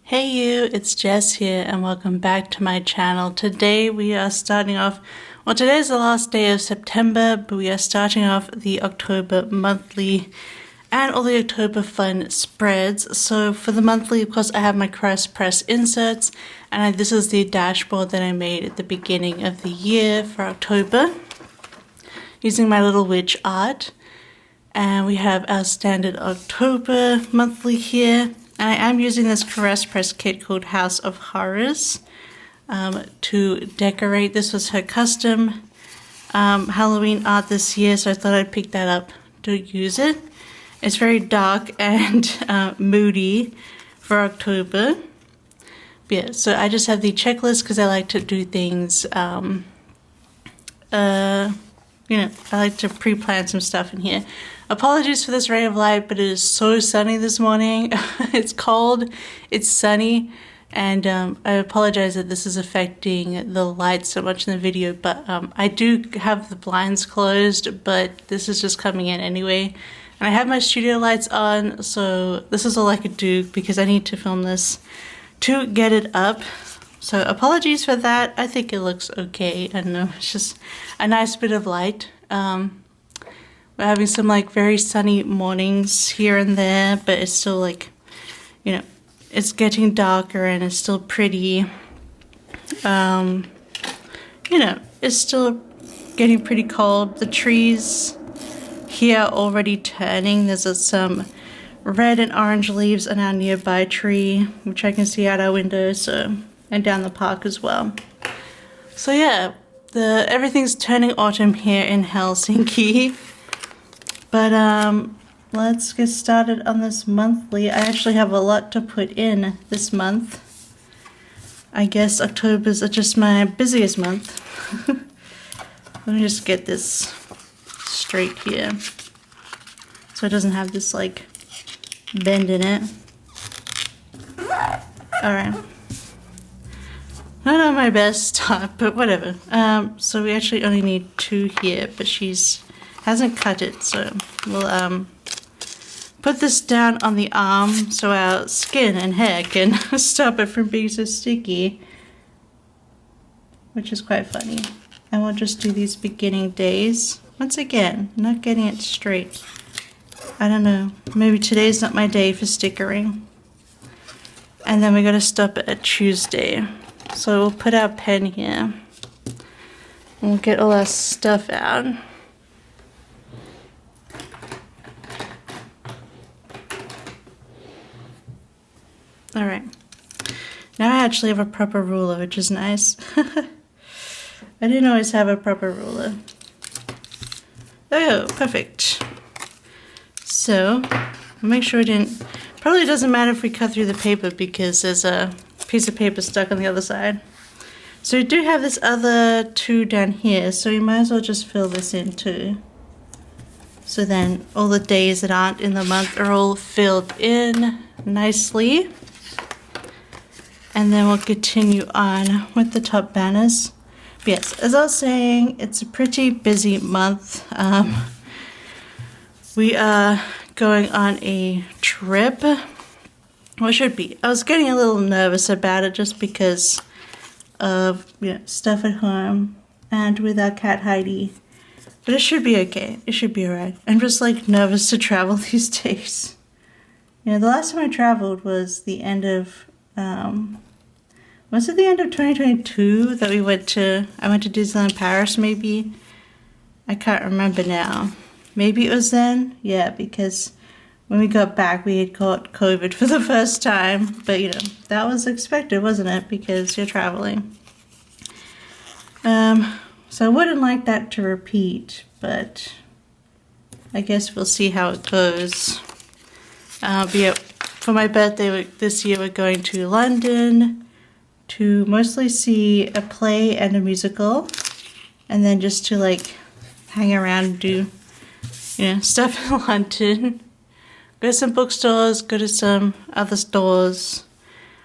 Hey you, it's Jess here and welcome back to my channel. Today we are starting off, well today is the last day of September, but we are starting off the October monthly and all the October fun spreads. So for the monthly, of course, I have my press inserts, and this is the dashboard that I made at the beginning of the year for October using my little witch art. And we have our standard October monthly here. And I am using this press kit called House of Horrors to decorate. This was her custom Halloween art this year, so I thought I'd pick that up to use it. It's very dark and moody for October. But yeah, so I just have the checklist because I like to do things, you know, I like to pre-plan some stuff in here. Apologies for this ray of light, but it is so sunny this morning. It's cold, it's sunny, and I apologize that this is affecting the light so much in the video, but I do have the blinds closed, but this is just coming in anyway. And I have my studio lights on, so this is all I could do because I need to film this to get it up. So apologies for that. I think it looks okay. I don't know, it's just a nice bit of light. We're having some like very sunny mornings here and there, but it's still like, you know, it's getting darker and it's still pretty, you know, it's still getting pretty cold. The trees here are already turning. There's some red and orange leaves on our nearby tree, which I can see out our window, so, and down the park as well. So yeah, everything's turning autumn here in Helsinki. But let's get started on this monthly. I actually have a lot to put in this month. I guess October's just my busiest month. Let me just get this straight here so it doesn't have this like bend in it. Alright. Not on my best start, but whatever. So we actually only need 2 here, but she's hasn't cut it, so we'll put this down on the arm so our skin and hair can stop it from being so sticky, which is quite funny. And we'll just do these beginning days. Once again, not getting it straight. I don't know, maybe today's not my day for stickering. And then we gotta stop it at Tuesday. So we'll put our pen here and we'll get all our stuff out. Alright, now I actually have a proper ruler, which is nice. I didn't always have a proper ruler. Oh, perfect. So, I'll make sure it didn't, probably doesn't matter if we cut through the paper because there's a piece of paper stuck on the other side. So we do have this other 2 down here, so we might as well just fill this in too. So then all the days that aren't in the month are all filled in nicely. And then we'll continue on with the top banners. But yes, as I was saying, it's a pretty busy month. We are going on a trip. Well, it should be. I was getting a little nervous about it just because of, you know, stuff at home and with our cat Heidi. But it should be okay. It should be alright. I'm just like nervous to travel these days. You know, the last time I traveled was the end of, was it the end of 2022 that I went to Disneyland Paris maybe? I can't remember now. Maybe it was then? Yeah, because when we got back we had caught COVID for the first time. But you know, that was expected, wasn't it? Because you're traveling. So I wouldn't like that to repeat, but I guess we'll see how it goes. But yeah, for my birthday this year we're going to London to mostly see a play and a musical, and then just to like hang around and do, you know, stuff in London. Go to some bookstores, go to some other stores.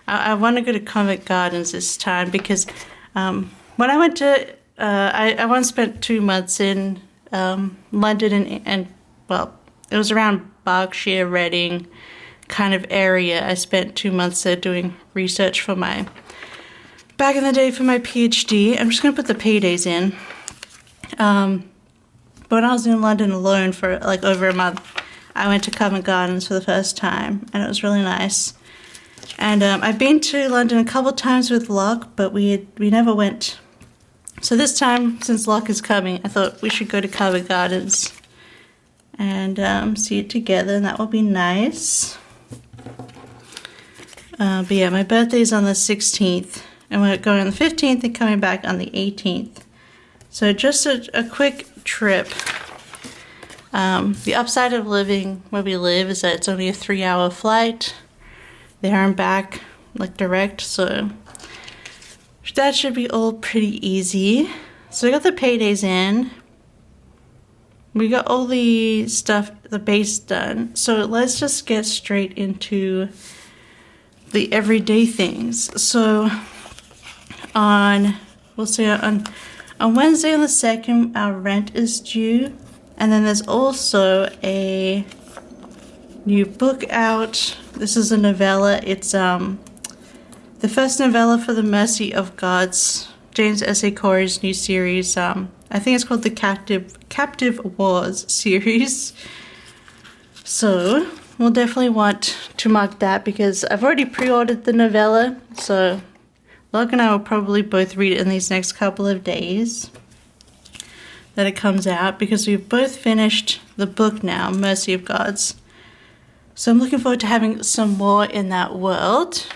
I want to go to Covent Gardens this time because when I went to, I once spent 2 months in London and well, it was around Berkshire, Reading, kind of area. I spent 2 months there doing research for back in the day for my PhD. I'm just going to put the paydays in. But when I was in London alone for like over a month, I went to Covent Gardens for the first time, and it was really nice. And I've been to London a couple times with Locke, but we never went. So this time, since Locke is coming, I thought we should go to Covent Gardens and see it together, and that will be nice. But yeah, my birthday is on the 16th, and we're going on the 15th and coming back on the 18th. So just a quick trip. The upside of living where we live is that it's only a 3-hour flight there and back, like direct, so that should be all pretty easy. So we got the paydays in. We got all the stuff, the base done. So let's just get straight into the everyday things. So on Wednesday on the 2nd, our rent is due. And then there's also a new book out. This is a novella. It's the first novella for the Mercy of Gods, James S. A. Corey's new series. I think it's called the Captive Wars series. So we'll definitely want to mark that because I've already pre-ordered the novella. So Locke and I will probably both read it in these next couple of days that it comes out, because we've both finished the book now, Mercy of Gods. So I'm looking forward to having some more in that world.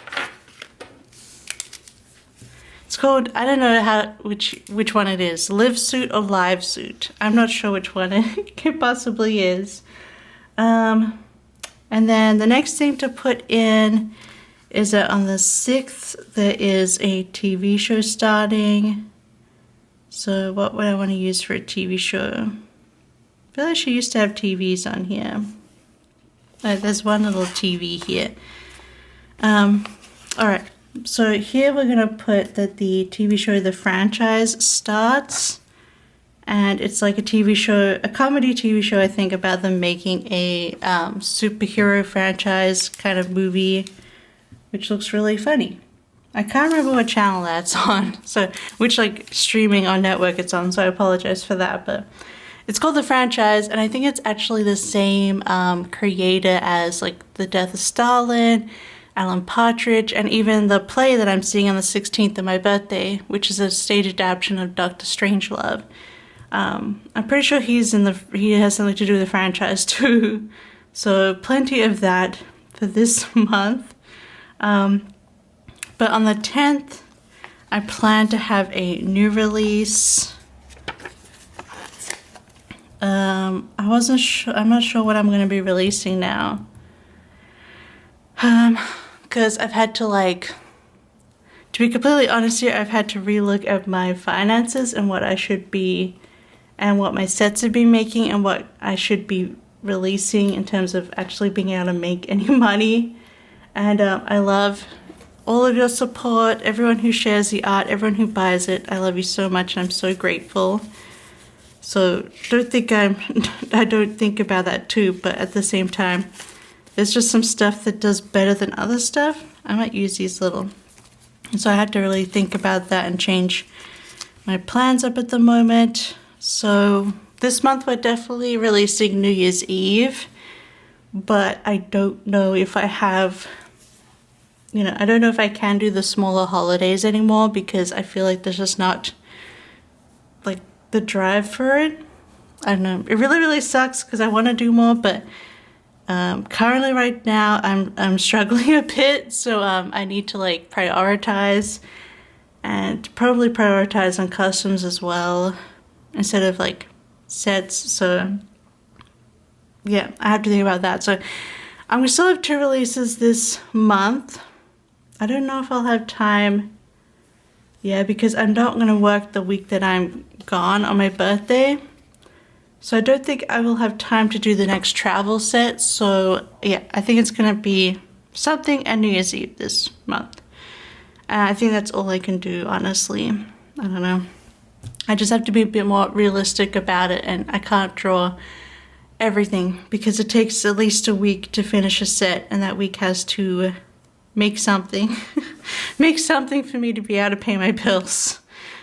It's called, I don't know which one it is, Live Suit or Live Suit. I'm not sure which one it possibly is. And then the next thing to put in is that on the 6th there is a TV show starting. So what would I want to use for a TV show? I feel like she used to have TVs on here. There's one little TV here. Alright, so here we're going to put that the TV show, the franchise, starts. And it's like a TV show, a comedy TV show, I think, about them making a superhero franchise kind of movie, which looks really funny. I can't remember what channel that's on, so which like streaming or network it's on, so I apologize for that, but it's called The Franchise, and I think it's actually the same creator as like The Death of Stalin, Alan Partridge, and even the play that I'm seeing on the 16th of my birthday, which is a stage adaptation of Dr. Strangelove. I'm pretty sure he has something to do with the franchise too, so plenty of that for this month. But on the 10th, I plan to have a new release. I'm not sure what I'm going to be releasing now. Because I've had to to be completely honest here, I've had to relook at my finances and what I should be, and what my sets have been making and what I should be releasing in terms of actually being able to make any money. And I love all of your support, everyone who shares the art, everyone who buys it. I love you so much, and I'm so grateful. So don't think I don't think about that too, but at the same time, there's just some stuff that does better than other stuff. I might use these little. So I had to really think about that and change my plans up at the moment. So this month we're definitely releasing New Year's Eve, but I don't know if I have, I don't know if I can do the smaller holidays anymore, because I feel like there's just not like the drive for it. I don't know. It really, really sucks because I want to do more, but currently right now I'm struggling a bit, so I need to prioritize, and probably prioritize on customs as well instead of sets. So yeah, I have to think about that. So I'm gonna still have 2 releases this month. I don't know if I'll have time, because I'm not gonna work the week that I'm gone on my birthday. So I don't think I will have time to do the next travel set. So yeah, I think it's gonna be something and New Year's Eve this month. I think that's all I can do, honestly. I don't know. I just have to be a bit more realistic about it, and I can't draw everything, because it takes at least a week to finish a set, and that week has to make something. Make something for me to be able to pay my bills.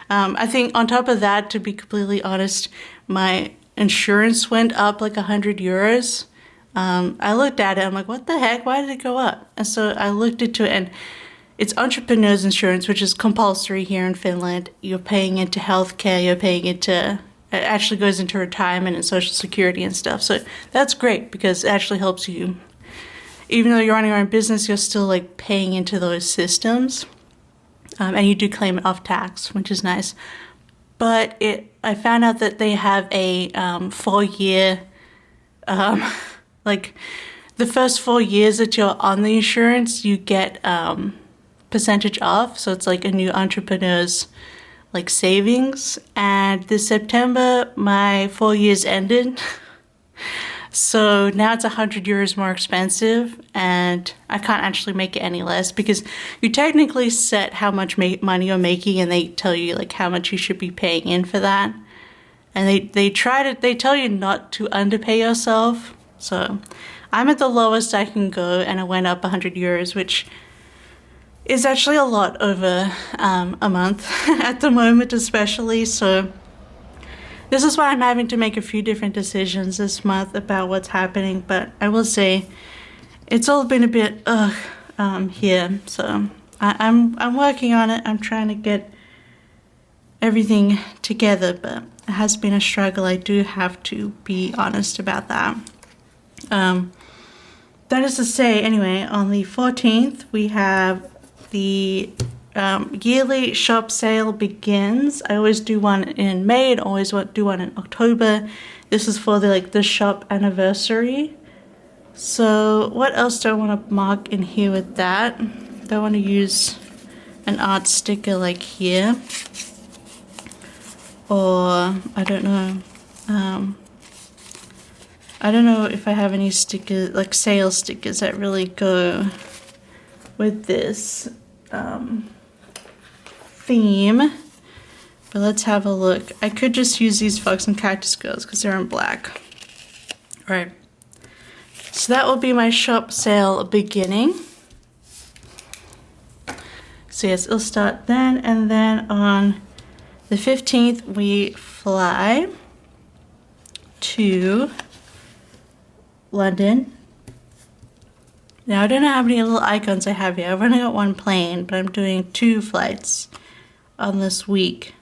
I think on top of that, to be completely honest, my insurance went up like 100 euros. I looked at it, I'm like, what the heck? Why did it go up? And so I looked into it, and it's entrepreneur's insurance, which is compulsory here in Finland. You're paying into healthcare, you're paying into, it actually goes into retirement and social security and stuff. So that's great because it actually helps you. Even though you're running your own business, you're still like paying into those systems. And you do claim it off tax, which is nice. But I found out that they have a 4-year, like the first 4 years that you're on the insurance, you get percentage off. So it's like a new entrepreneur's like savings. And this September, my 4 years ended. So now it's 100 euros more expensive, and I can't actually make it any less because you technically set how much money you're making, and they tell you like how much you should be paying in for that. And they tell you not to underpay yourself. So I'm at the lowest I can go, and I went up 100 euros, which is actually a lot over a month at the moment, especially. So this is why I'm having to make a few different decisions this month about what's happening, but I will say it's all been a bit here. So I'm working on it. I'm trying to get everything together, but it has been a struggle. I do have to be honest about that. That is to say, anyway, on the 14th we have the yearly shop sale begins. I always do one in May and always do one in October. This is for the shop anniversary. So what else do I want to mark in here with that? Do I want to use an art sticker like here? Or I don't know. I don't know if I have any stickers, like sale stickers that really go with this theme, but let's have a look. I could just use these Fox and Cactus girls because they're in black. All right, so that will be my shop sale beginning. So yes, it'll start then, and then on the 15th we fly to London. Now I don't know how many little icons I have here. I've only got one plane, but I'm doing 2 flights on this week.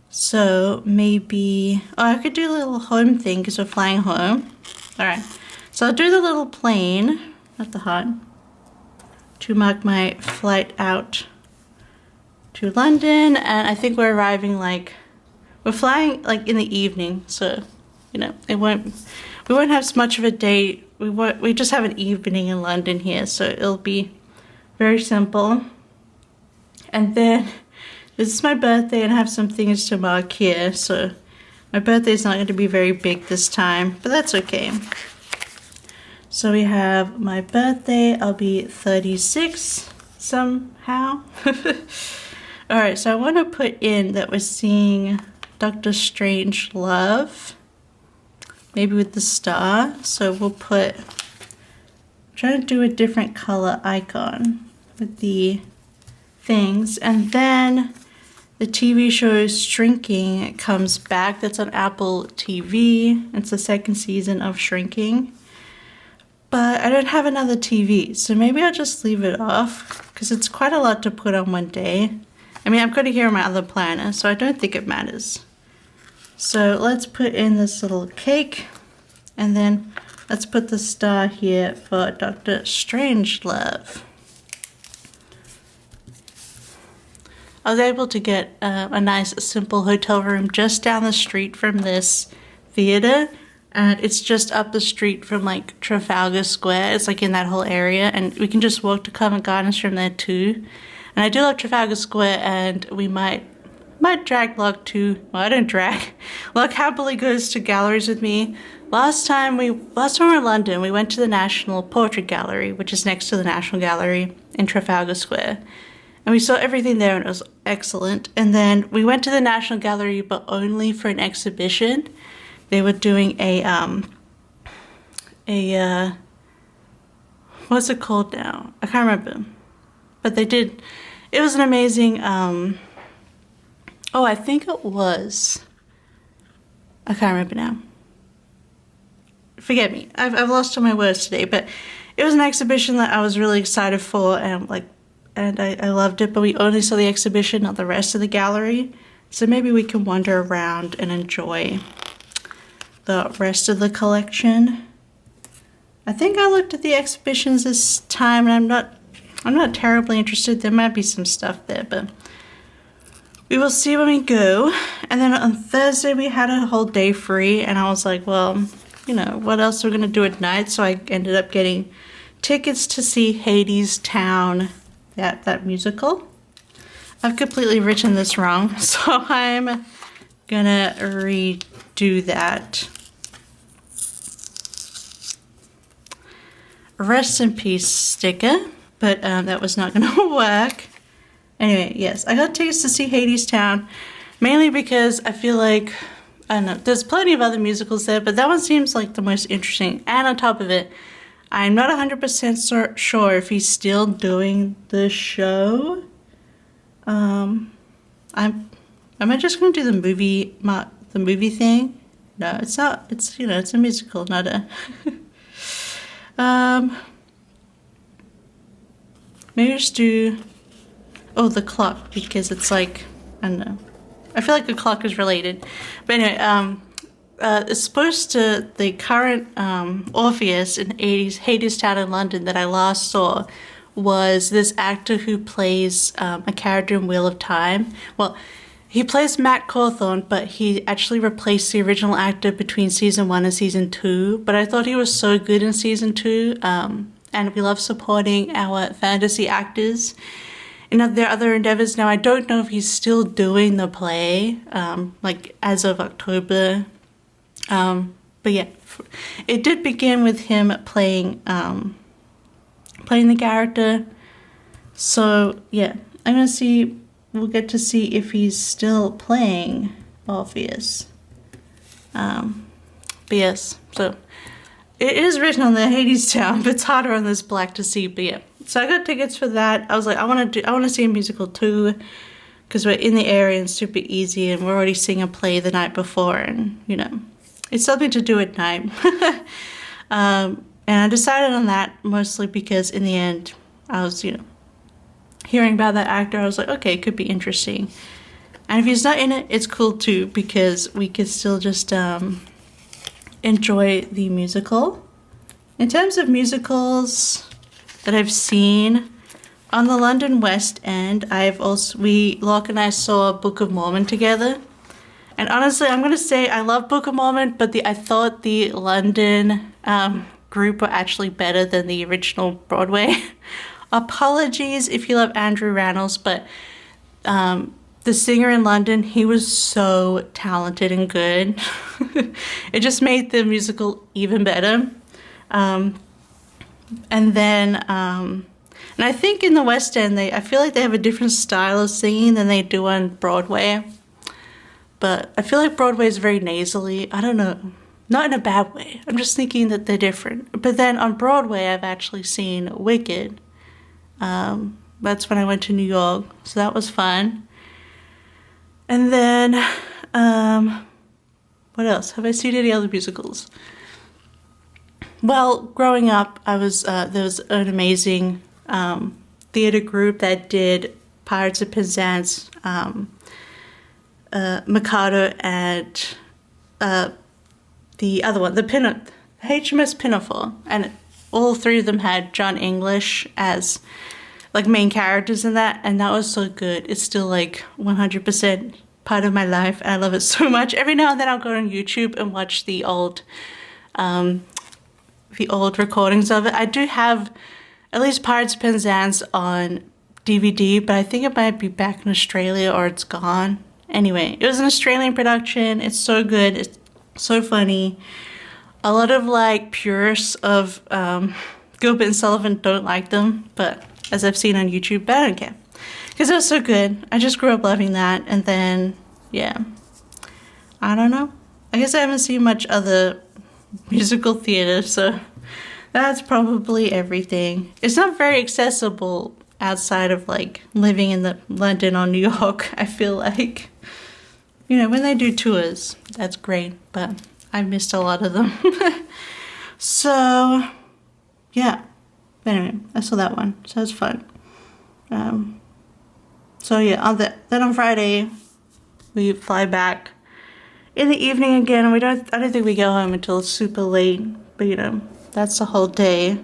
So maybe, I could do a little home thing because we're flying home. Alright, so I'll do the little plane, not the heart, to mark my flight out to London. And I think we're arriving we're flying in the evening, so we won't have much of a day. We just have an evening in London here, so it'll be very simple. And then this is my birthday, and I have some things to mark here. So my birthday is not going to be very big this time, but that's okay. So we have my birthday. I'll be 36 somehow. All right, so I want to put in that we're seeing Dr. Strangelove. Maybe with the star. So we'll I'm trying to do a different color icon with the things. And then the TV show Shrinking comes back. That's on Apple TV. It's the 2nd season of Shrinking. But I don't have another TV, so maybe I'll just leave it off because it's quite a lot to put on one day. I mean, I've got it here on my other planner, so I don't think it matters. So let's put in this little cake, and then let's put the star here for Dr. Strangelove. I was able to get a nice simple hotel room just down the street from this theater, and it's just up the street from Trafalgar Square. It's in that whole area, and we can just walk to Covent Gardens from there too. And I do love Trafalgar Square, and we might drag Locke to, well, I don't drag. Locke happily goes to galleries with me. Last time we were in London, we went to the National Portrait Gallery, which is next to the National Gallery in Trafalgar Square. And we saw everything there, and it was excellent. And then we went to the National Gallery, but only for an exhibition. They were doing a a, what's it called now? I can't remember. But they did, it was an amazing, oh, I think it was, I can't remember now. Forget me, I've lost all my words today, but it was an exhibition that I was really excited for, and I loved it, but we only saw the exhibition, not the rest of the gallery. So maybe we can wander around and enjoy the rest of the collection. I think I looked at the exhibitions this time, and I'm not terribly interested. There might be some stuff there, but we will see when we go. And then on Thursday we had a whole day free, and I was like, well, you know, what else are we gonna do at night? So I ended up getting tickets to see Hades Town, that musical. I've completely written this wrong, so I'm gonna redo that. Rest in peace sticker, but that was not gonna work. Anyway, yes, I got tickets to see Hades Town, mainly because I feel like, I don't know, there's plenty of other musicals there, but that one seems like the most interesting. And on top of it, I'm not 100% sure if he's still doing the show. Am I just gonna do the movie thing? No, it's not. It's, you know, it's a musical, not a. Maybe just do, oh, the clock, because it's like, I don't know. I feel like the clock is related, but anyway, it's supposed to, the current Orpheus in Hades Town in London that I last saw was this actor who plays a character in Wheel of Time. Well, he plays Matt Cawthorne, but he actually replaced the original actor between season 1 and season 2. But I thought he was so good in season 2, and we love supporting our fantasy actors in their other endeavors. Now, I don't know if he's still doing the play, like as of October. But yeah, it did begin with him playing the character. So yeah, I'm gonna see, we'll get to see if he's still playing Orpheus. But yes, so it is written on the Hades Town, but it's harder on this black to see. But yeah, so I got tickets for that. I was like, I want to see a musical too, because we're in the area and super easy, and we're already seeing a play the night before, and you know, it's something to do at night. And I decided on that mostly because in the end, I was, you know, hearing about that actor, I was like, okay, it could be interesting. And if he's not in it, it's cool too, because we could still just enjoy the musical. In terms of musicals that I've seen, on the London West End, Locke and I saw Book of Mormon together. And honestly, I'm gonna say I love Book of Mormon, but I thought the London group were actually better than the original Broadway. Apologies if you love Andrew Rannells, but the singer in London, he was so talented and good. It just made the musical even better. And I think in the West End, I feel like they have a different style of singing than they do on Broadway. But I feel like Broadway is very nasally. I don't know. Not in a bad way. I'm just thinking that they're different. But then on Broadway, I've actually seen Wicked. That's when I went to New York. So that was fun. And then, what else? Have I seen any other musicals? Well, growing up, there was an amazing theater group that did Pirates of Penzance, Mikado, and the other one, the HMS Pinafore, and all three of them had John English as like main characters in that, and that was so good. It's still like 100% part of my life, and I love it so much. Every now and then I'll go on YouTube and watch the old recordings of it. I do have at least Pirates of Penzance on DVD, but I think it might be back in Australia or it's gone. Anyway, it was an Australian production. It's so good. It's so funny. A lot of like purists of Gilbert and Sullivan don't like them, but as I've seen on YouTube, but I don't care because it was so good. I just grew up loving that, and then yeah, I don't know. I guess I haven't seen much other musical theater, so that's probably everything. It's not very accessible outside of like living in the London or New York. I feel like, you know, when they do tours, that's great, but I missed a lot of them. So yeah, anyway, I saw that one, so it's fun. So yeah, then on Friday we fly back in the evening again, and I don't think we go home until super late, but you know, that's the whole day.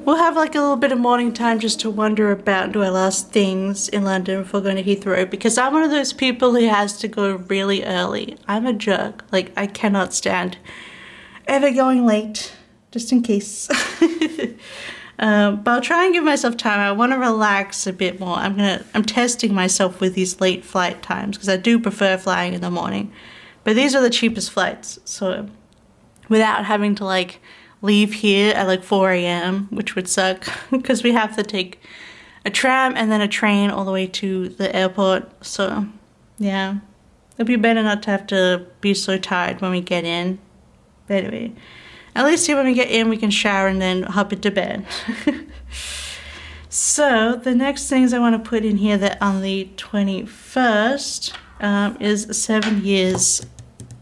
We'll have like a little bit of morning time just to wander about and do our last things in London before going to Heathrow, because I'm one of those people who has to go really early. I'm a jerk. Like, I cannot stand ever going late, just in case. But I'll try and give myself time. I want to relax a bit more. I'm testing myself with these late flight times because I do prefer flying in the morning. But these are the cheapest flights, so without having to like leave here at like 4 a.m., which would suck because we have to take a tram and then a train all the way to the airport. So yeah, it'd be better not to have to be so tired when we get in. But anyway, at least here when we get in, we can shower and then hop into bed. So the next things I want to put in here that on the 21st is 7 years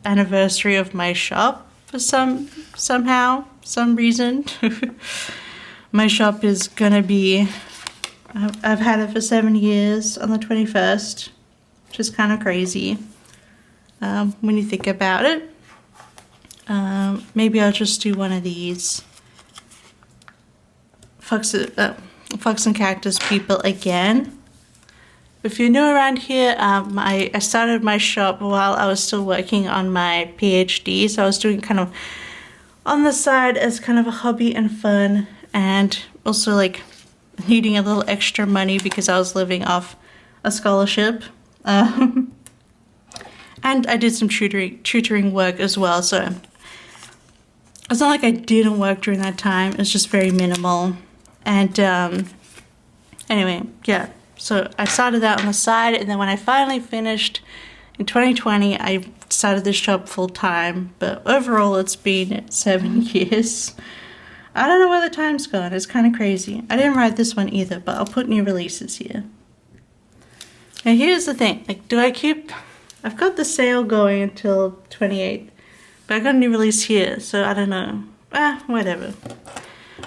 anniversary of my shop for some reason. My shop is gonna be, I've had it for 7 years on the 21st, which is kind of crazy when you think about it. Maybe I'll just do one of these Fox and Cactus people again. If you're new around here, I started my shop while I was still working on my PhD, so I was doing kind of on the side as kind of a hobby and fun, and also like needing a little extra money because I was living off a scholarship. And I did some tutoring work as well, so it's not like I didn't work during that time. It was just very minimal. And anyway, yeah. So I started that on the side, and then when I finally finished in 2020, I started this shop full time. But overall, it's been 7 years. I don't know where the time's gone. It's kind of crazy. I didn't write this one either, but I'll put new releases here. And here's the thing. Like, I've got the sale going until 28th, but I got a new release here, so I don't know. Whatever.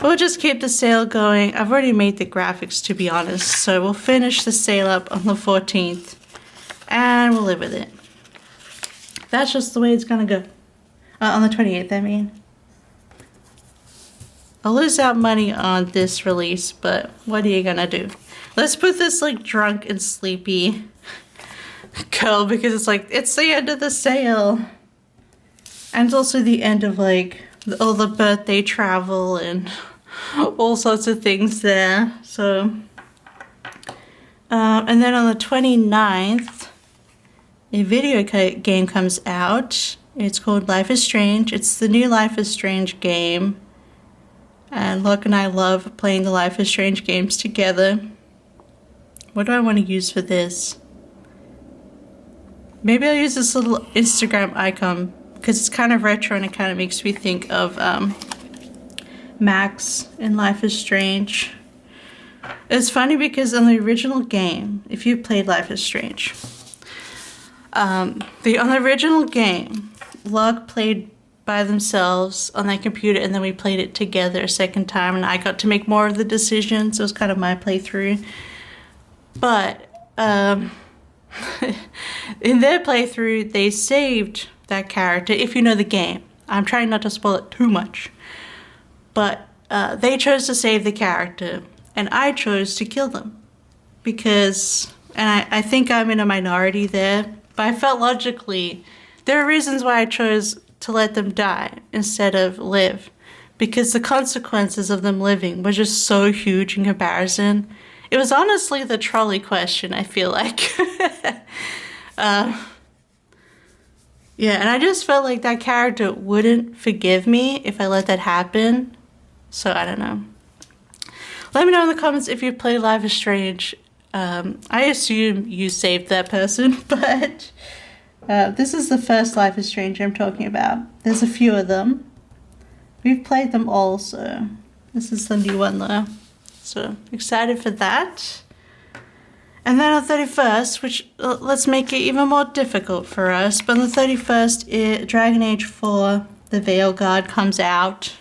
We'll just keep the sale going. I've already made the graphics, to be honest, so we'll finish the sale up on the 14th, and we'll live with it. That's just the way it's gonna go. On the 28th, I mean. I'll lose out money on this release, but what are you gonna do? Let's put this like drunk and sleepy girl, because it's like, it's the end of the sale. And it's also the end of like all the birthday travel and all sorts of things there. So, and then on the 29th, a video game comes out. It's called Life is Strange. It's the new Life is Strange game. And Locke and I love playing the Life is Strange games together. What do I want to use for this? Maybe I'll use this little Instagram icon because it's kind of retro and it kind of makes me think of Max in Life is Strange. It's funny because on the original game, if you played Life is Strange, on the original game, Locke played by themselves on their computer, and then we played it together a second time, and I got to make more of the decisions. It was kind of my playthrough. But in their playthrough, they saved that character, if you know the game. I'm trying not to spoil it too much. But they chose to save the character, and I chose to kill them. Because, and I think I'm in a minority there, but I felt logically, there are reasons why I chose to let them die instead of live. Because the consequences of them living were just so huge in comparison. It was honestly the trolley question, I feel like. Yeah, and I just felt like that character wouldn't forgive me if I let that happen. So I don't know. Let me know in the comments if you played Life is Strange. I assume you saved that person, but this is the first Life is Strange I'm talking about. There's a few of them. we've played them all, so this is the new one though. So excited for that. And then on the 31st, which let's make it even more difficult for us, but on the 31st, Dragon Age 4, the Veilguard comes out.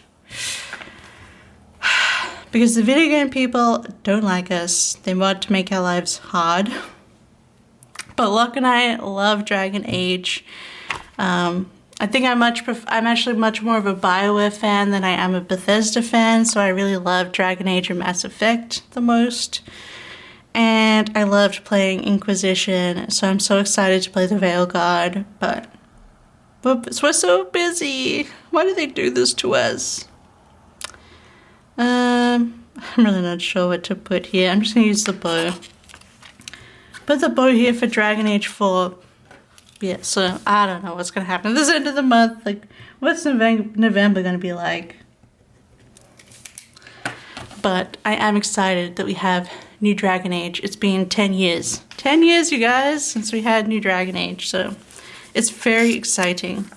Because the video game people don't like us. They want to make our lives hard. But Locke and I love Dragon Age. I think I'm actually much more of a BioWare fan than I am a Bethesda fan, so I really love Dragon Age and Mass Effect the most. And I loved playing Inquisition, so I'm so excited to play the Veilguard, but we're so busy. Why do they do this to us? I'm really not sure what to put here. I'm just gonna use the bow. Put the bow here for Dragon Age 4. Yeah, so I don't know what's gonna happen. This end of the month, like, what's November gonna be like? But I am excited that we have new Dragon Age. It's been 10 years. 10 years, you guys, since we had new Dragon Age, so it's very exciting.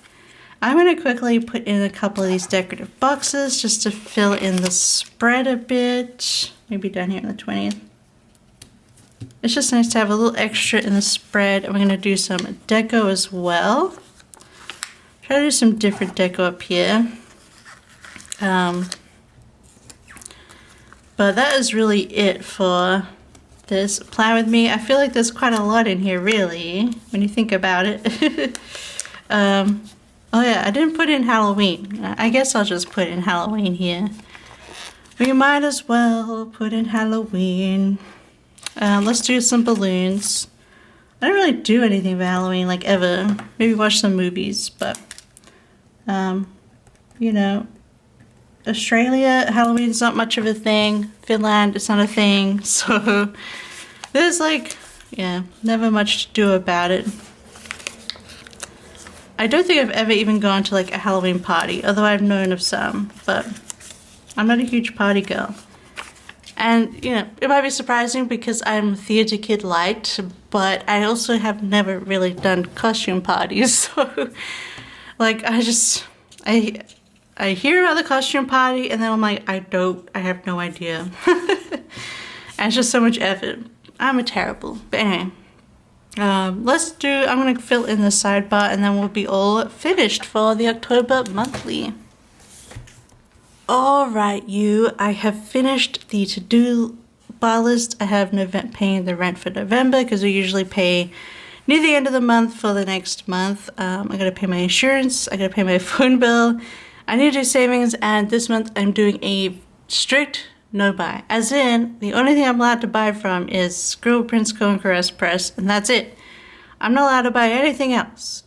I'm gonna quickly put in a couple of these decorative boxes just to fill in the spread a bit. Maybe down here on the 20th. It's just nice to have a little extra in the spread, and we're going to do some deco as well. Try to do some different deco up here. But that is really it for this Plan With Me. I feel like there's quite a lot in here, really, when you think about it. Oh yeah, I didn't put in Halloween. I guess I'll just put in Halloween here. We might as well put in Halloween. Let's do some balloons. I don't really do anything for Halloween, like, ever. Maybe watch some movies, but, you know, Australia, Halloween's not much of a thing. Finland, it's not a thing. So there's, like, yeah, never much to do about it. I don't think I've ever even gone to, like, a Halloween party, although I've known of some, but I'm not a huge party girl. And, you know, it might be surprising because I'm theater kid light, but I also have never really done costume parties. So, like, I hear about the costume party and then I'm like, I have no idea. And it's just so much effort. I'm terrible. But anyway, I'm gonna fill in the sidebar and then we'll be all finished for the October monthly. Alright, I have finished the to-do bar list. I have paying the rent for November because we usually pay near the end of the month for the next month. I gotta pay my insurance, I gotta pay my phone bill, I need to do savings, and this month I'm doing a strict no buy. As in, the only thing I'm allowed to buy from is Scribble Prints Co and Caress Press, and that's it. I'm not allowed to buy anything else.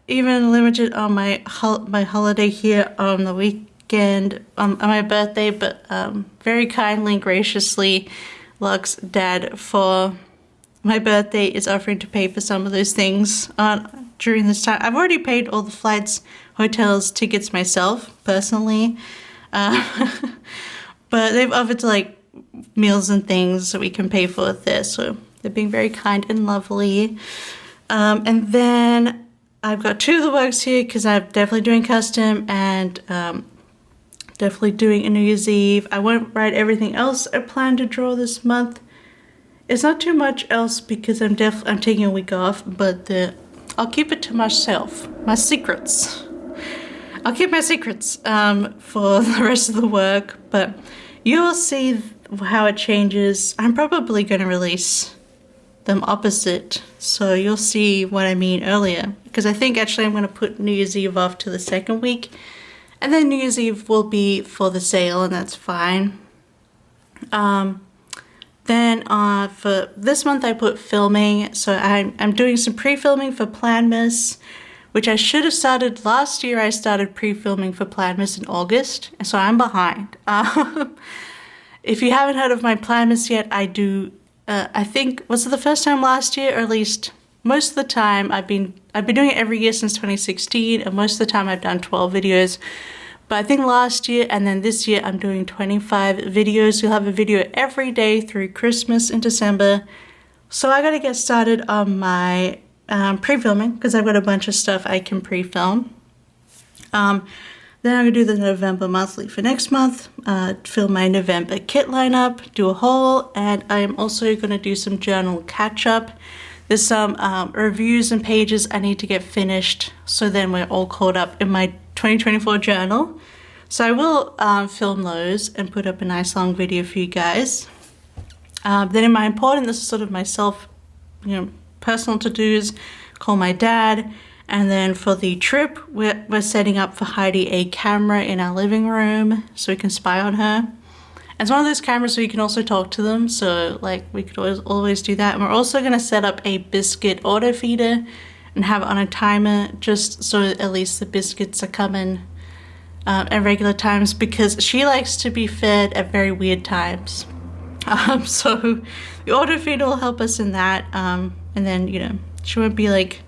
Even limited on my holiday here on the weekend, on my birthday, but very kindly and graciously, Locke's dad for my birthday is offering to pay for some of those things during this time. I've already paid all the flights, hotels, tickets myself, personally, but they've offered to, like, meals and things that we can pay for there, so they're being very kind and lovely. And then I've got 2 of the works here because I'm definitely doing custom and definitely doing a New Year's Eve. I won't write everything else I plan to draw this month. It's not too much else because I'm taking a week off, but I'll keep it to myself. My secrets. I'll keep my secrets for the rest of the work, but you will see how it changes. I'm probably going to release them opposite, so you'll see what I mean earlier, because I think actually I'm going to put New Year's Eve off to the second week, and then New Year's Eve will be for the sale, and that's fine. Then for this month I put filming, so I'm doing some pre-filming for Planmas, which I should have started last year. I started pre-filming for Planmas in August, and so I'm behind. If you haven't heard of my Planmas yet, I think, was it the first time last year, or at least most of the time I've been doing it every year since 2016, and most of the time I've done 12 videos. But I think last year and then this year I'm doing 25 videos. You'll have a video every day through Christmas in December. So I gotta get started on my pre-filming because I've got a bunch of stuff I can pre-film. Then I'm going to do the November monthly for next month, fill my November kit lineup, do a haul, and I am also going to do some journal catch-up. There's some reviews and pages I need to get finished, so then we're all caught up in my 2024 journal. So I will film those and put up a nice long video for you guys. Then in my important, this is sort of my personal to-dos, call my dad. And then for the trip, we're setting up for Heidi a camera in our living room so we can spy on her. And it's one of those cameras where you can also talk to them, so like we could always do that. And we're also going to set up a biscuit auto feeder and have it on a timer just so at least the biscuits are coming at regular times, because she likes to be fed at very weird times. So the auto feeder will help us in that, and then she won't be like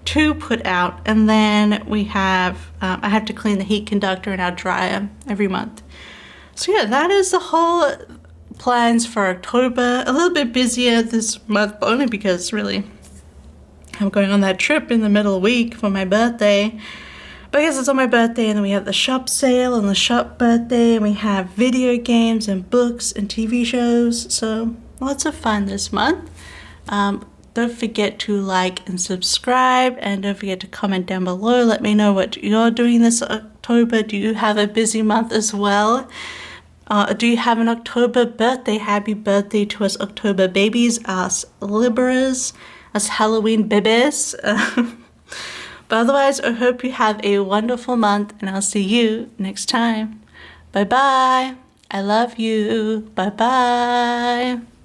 too put out. And then we have I have to clean the heat conductor in our dryer every month. So yeah, that is the whole plans for October. A little bit busier this month, but only because really I'm going on that trip in the middle week for my birthday. But I guess it's on my birthday, and then we have the shop sale and the shop birthday, and we have video games and books and TV shows. So lots of fun this month. Don't forget to like and subscribe, and don't forget to comment down below. Let me know what you're doing this October. Do you have a busy month as well? Do you have an October birthday? Happy birthday to us October babies, us Libras, us Halloween babies. But otherwise, I hope you have a wonderful month, and I'll see you next time. Bye-bye. I love you. Bye-bye.